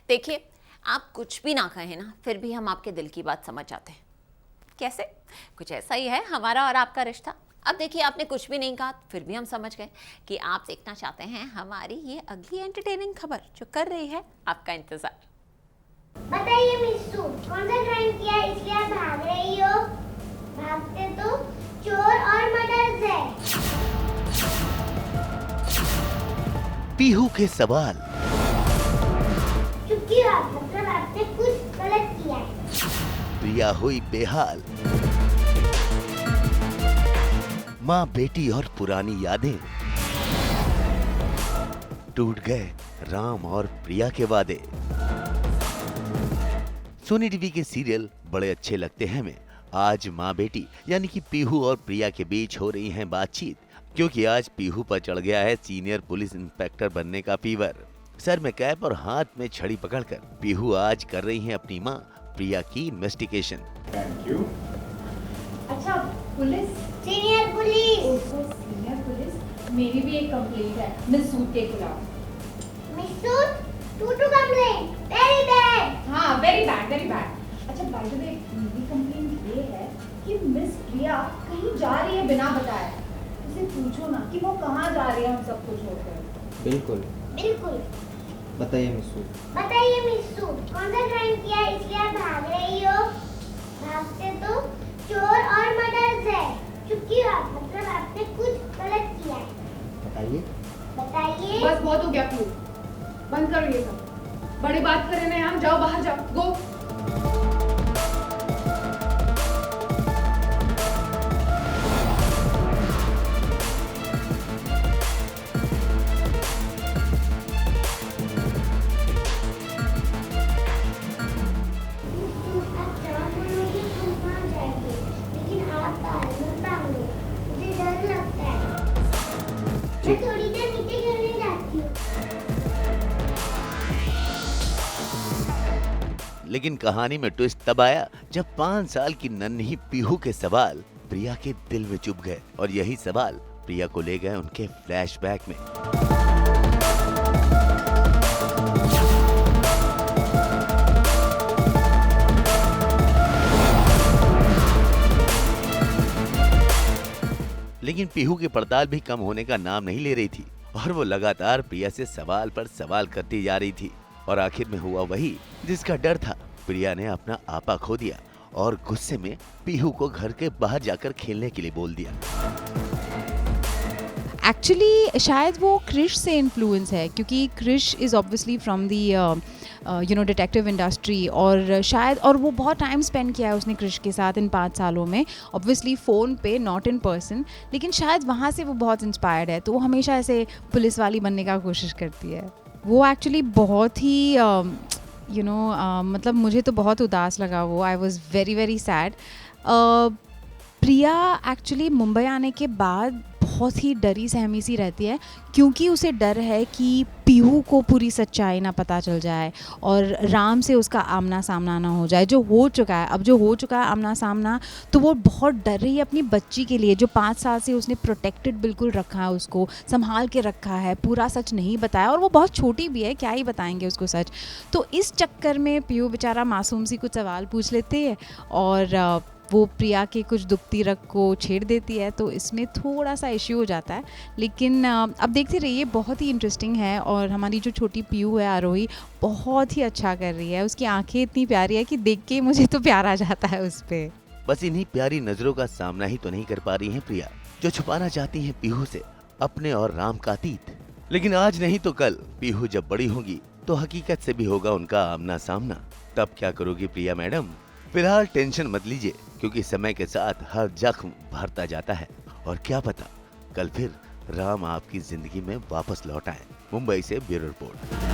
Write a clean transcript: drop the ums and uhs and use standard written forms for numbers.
देखिए, आप कुछ भी ना कहें ना, फिर भी हम आपके दिल की बात समझ जाते हैं। कैसे? कुछ ऐसा ही है हमारा और आपका रिश्ता। अब देखिए, आपने कुछ भी नहीं कहा, फिर भी हम समझ गए कि आप देखना चाहते हैं हमारी ये अगली एंटरटेनिंग खबर, जो कर रही है आपका इंतजार। बताइए मिस्सू, कौन सा क्राइम किया इसलिए आप भाग रही हो? भागते तो चोर और मर्डर्स है। पीहू के सवाल। चुप क्यों आप? मतलब आपने कुछ गलत किया है। प्रिया हुई बेहाल। माँ बेटी और पुरानी यादें। टूट गए राम और प्रिया के वादे। सोनी टीवी के सीरियल बड़े अच्छे लगते हैं हमें। आज माँ बेटी यानी कि पीहू और प्रिया के बीच हो रही है बातचीत, क्योंकि आज पीहू पर चढ़ गया है सीनियर पुलिस इंस्पेक्टर बनने का फीवर। सर में कैप और हाथ में छड़ी पकड़कर पीहू आज कर रही है अपनी माँ प्रिया की इन्वेस्टिगेशन। Thank you. अच्छा, police? Senior police. Senior police? मेरी भी एक कंप्लेंट है मिस सूट के खिलाफ। मिस्सू, टू कंप्लेंट, वेरी बैड। हाँ, वेरी बैड, वेरी बैड। अच्छा, बाय द वे, मेरी कंप्लेंट ये है कि मिस प्रिया कहीं जा रही है बिना बताए। उसे पूछो ना कि वो कहाँ जा रही है हम सबको छोड़कर। बिल्कुल। बिल्कुल। बताइए मिस्सू। बताइए मिस्सू, कौन सा क्राइम किया इसलिए आप भाग रही हो? भागते तो चोर और मर्डर्स है। चुप क्यों आप? मतलब आपने कुछ गलत किया है। बताइए। बताइए। बस बहुत हो गया प्यू, बंद करो ये सब। बड़ी बात करें ना यहाँ, जाओ बाहर जाओ, गो। आप जहाँ बोलोगे हम वहाँ जाएंगे, लेकिन आप बाहर मत भागो, मुझे डर लगता है। मैं थोड़ी देर नीचे खेलने जाती हूँ। लेकिन कहानी में ट्विस्ट तब आया जब 5 साल की नन्ही पीहू के सवाल प्रिया के दिल में चुभ गए, और यही सवाल प्रिया को ले गए उनके फ्लैशबैक में। लेकिन पीहू की पड़ताल भी कम होने का नाम नहीं ले रही थी, और वो लगातार प्रिया से सवाल पर सवाल करती जा रही थी। और आखिर में हुआ वही जिसका डर था। प्रिया ने अपना आपा खो दिया और गुस्से में पीहू को घर के बाहर जाकर खेलने के लिए बोल दिया। एक्चुअली शायद वो क्रिश से इन्फ्लुएंस है, क्योंकि Krrish is obviously from the detective industry, और शायद और वो बहुत टाइम स्पेंड किया है उसने क्रिश के साथ इन 5 सालों में, ऑब्वियसली फ़ोन पे, नॉट इन पर्सन, लेकिन शायद वहाँ से वो बहुत इंस्पायर्ड है, तो वो हमेशा ऐसे पुलिस वाली बनने का कोशिश करती है। वो एक्चुअली बहुत ही मतलब मुझे तो बहुत उदास लगा वो। I was very very sad. Priya actually Mumbai आने के बाद बहुत ही डरी सहमी सी रहती है, क्योंकि उसे डर है कि पीहू को पूरी सच्चाई ना पता चल जाए और राम से उसका आमना सामना ना हो जाए, जो हो चुका है। अब जो हो चुका है आमना सामना, तो वो बहुत डर रही है अपनी बच्ची के लिए, जो 5 साल से उसने प्रोटेक्टेड बिल्कुल रखा है, उसको संभाल के रखा है, पूरा सच नहीं बताया, और वो बहुत छोटी भी है, क्या ही बताएंगे उसको सच। तो इस चक्कर में पीहू बेचारा मासूम सी कुछ सवाल पूछ लेते हैं, और वो प्रिया के कुछ दुखती रग को छेड़ देती है, तो इसमें थोड़ा सा इश्यू हो जाता है। लेकिन अब देखते रहिए, बहुत ही इंटरेस्टिंग है, और हमारी जो छोटी पीहू है आरोही, बहुत ही अच्छा कर रही है। उसकी आंखें इतनी प्यारी है कि देख के मुझे तो प्यार आ जाता है उस पर। बस इन्हीं प्यारी नजरों का सामना ही तो नहीं कर पा रही हैं प्रिया, जो छुपाना चाहती हैं पीहू से अपने और राम का अतीत। लेकिन आज नहीं तो कल पीहू जब बड़ी होगी तो हकीकत से भी होगा उनका आमना सामना। तब क्या करोगी प्रिया मैडम? फिलहाल टेंशन मत लीजिए, क्योंकि समय के साथ हर जख्म भरता जाता है, और क्या पता कल फिर राम आपकी जिंदगी में वापस लौट आए। मुंबई से ब्यूरो रिपोर्ट।